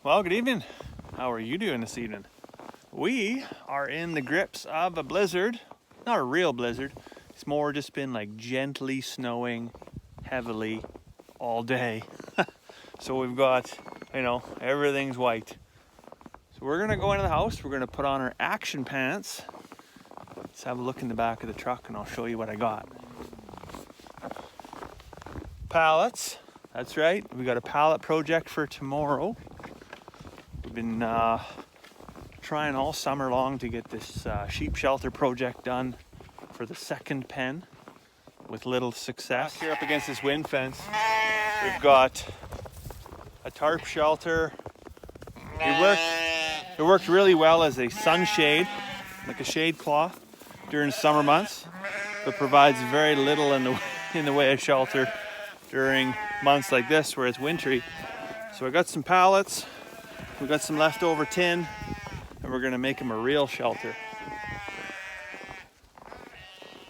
Well, good evening. How are you doing this evening? We are in the grips of a blizzard. Not a real blizzard. It's more just been like gently snowing heavily all day. So we've got, everything's white. So we're gonna go into the house. We're gonna put on our action pants. Let's have a look in the back of the truck and I'll show you what I got. Pallets. That's right. We got a pallet project for tomorrow. We've been trying all summer long to get this sheep shelter project done for the second pen with little success. Here up against this wind fence, we've got a tarp shelter. It worked really well as a sunshade, like a shade cloth during summer months, but provides very little in the way of shelter during months like this where it's wintry. So I got some pallets. We got some leftover tin, and we're gonna make them a real shelter.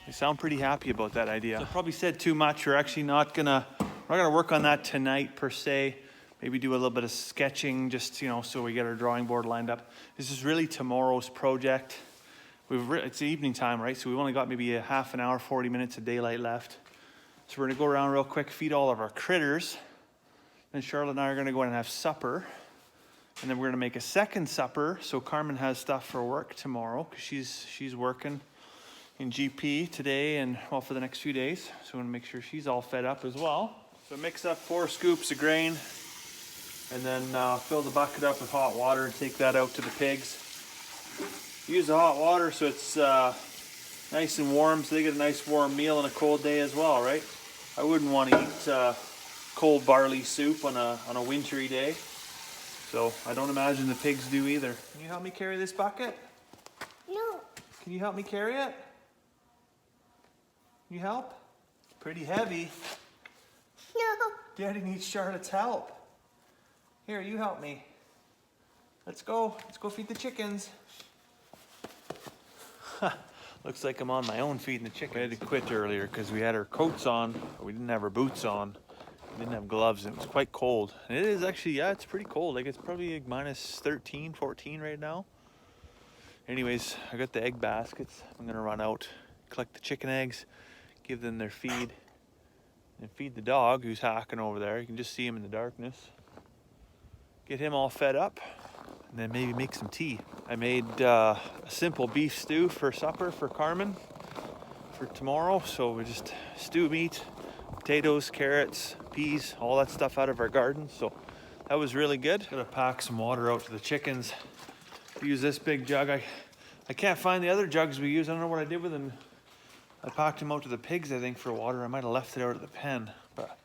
They sound pretty happy about that idea. So I probably said too much. We're actually not gonna work on that tonight per se. Maybe do a little bit of sketching, just so we get our drawing board lined up. This is really tomorrow's project. It's evening time, right? So we've only got maybe a half an hour, 40 minutes of daylight left. So we're gonna go around real quick, feed all of our critters. Then Charlotte and I are gonna go in and have supper. And then we're gonna make a second supper, so Carmen has stuff for work tomorrow, because she's working in GP today and for the next few days. So we wanna make sure she's all fed up as well. So mix up 4 scoops of grain, and then fill the bucket up with hot water and take that out to the pigs. Use the hot water so it's nice and warm, so they get a nice warm meal on a cold day as well, right? I wouldn't want to eat cold barley soup on a wintry day. So I don't imagine the pigs do either. Can you help me carry this bucket? No. Can you help me carry it? Can you help? Pretty heavy. No. Daddy needs Charlotte's help. Here, you help me. Let's go. Let's go feed the chickens. Looks like I'm on my own feeding the chickens. We had to quit earlier because we had our coats on, but we didn't have our boots on. We didn't have gloves, and it was quite cold. And it is actually, it's pretty cold. Like, it's probably like minus 13, 14 right now. Anyways, I got the egg baskets. I'm gonna run out, collect the chicken eggs, give them their feed, and feed the dog who's hacking over there. You can just see him in the darkness. Get him all fed up, and then maybe make some tea. I made a simple beef stew for supper for Carmen for tomorrow. So we just stew meat, potatoes, carrots, peas, all that stuff out of our garden. So that was really good. Gonna pack some water out to the chickens. Use this big jug. I can't find the other jugs we use. I don't know what I did with them. I packed them out to the pigs, I think, for water. I might have left it out at the pen, but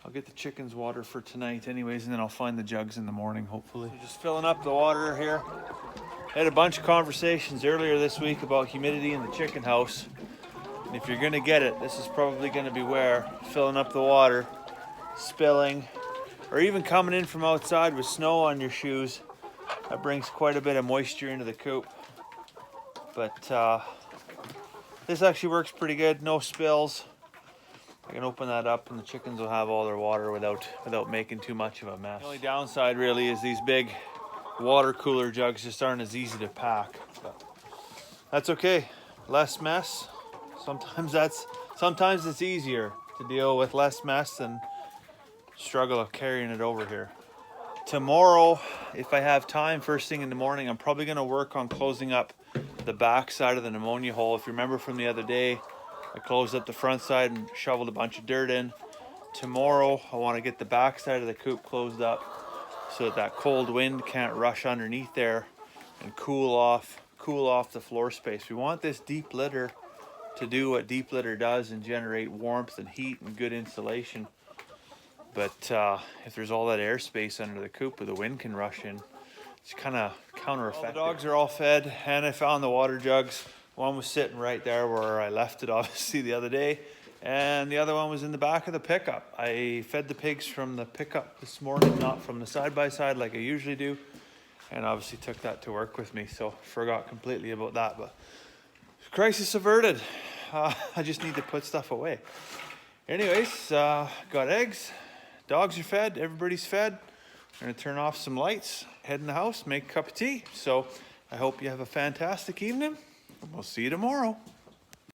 I'll get the chickens water for tonight anyways, and then I'll find the jugs in the morning, hopefully. So just filling up the water here. I had a bunch of conversations earlier this week about humidity in the chicken house. And if you're gonna get it, this is probably gonna be where filling up the water, spilling, or even coming in from outside with snow on your shoes. That brings quite a bit of moisture into the coop. But this actually works pretty good, no spills. I can open that up and the chickens will have all their water without making too much of a mess. The only downside really is these big water cooler jugs just aren't as easy to pack. But that's okay, less mess. Sometimes it's easier to deal with less mess than struggle of carrying it over here. Tomorrow, if I have time first thing in the morning, I'm probably gonna work on closing up the back side of the pneumonia hole. If you remember from the other day, I closed up the front side and shoveled a bunch of dirt in. Tomorrow, I want to get the back side of the coop closed up so that cold wind can't rush underneath there and cool off the floor space. We want this deep litter to do what deep litter does and generate warmth and heat and good insulation. But if there's all that airspace under the coop where the wind can rush in, it's kind of counter-effective. All the dogs are all fed, and I found the water jugs. One was sitting right there where I left it, obviously, the other day. And the other one was in the back of the pickup. I fed the pigs from the pickup this morning, not from the side-by-side like I usually do. And obviously took that to work with me, so forgot completely about that. But crisis averted. I just need to put stuff away. Anyways, got eggs. Dogs are fed. Everybody's fed. We're gonna turn off some lights, head in the house, make a cup of tea. So I hope you have a fantastic evening, and we'll see you tomorrow.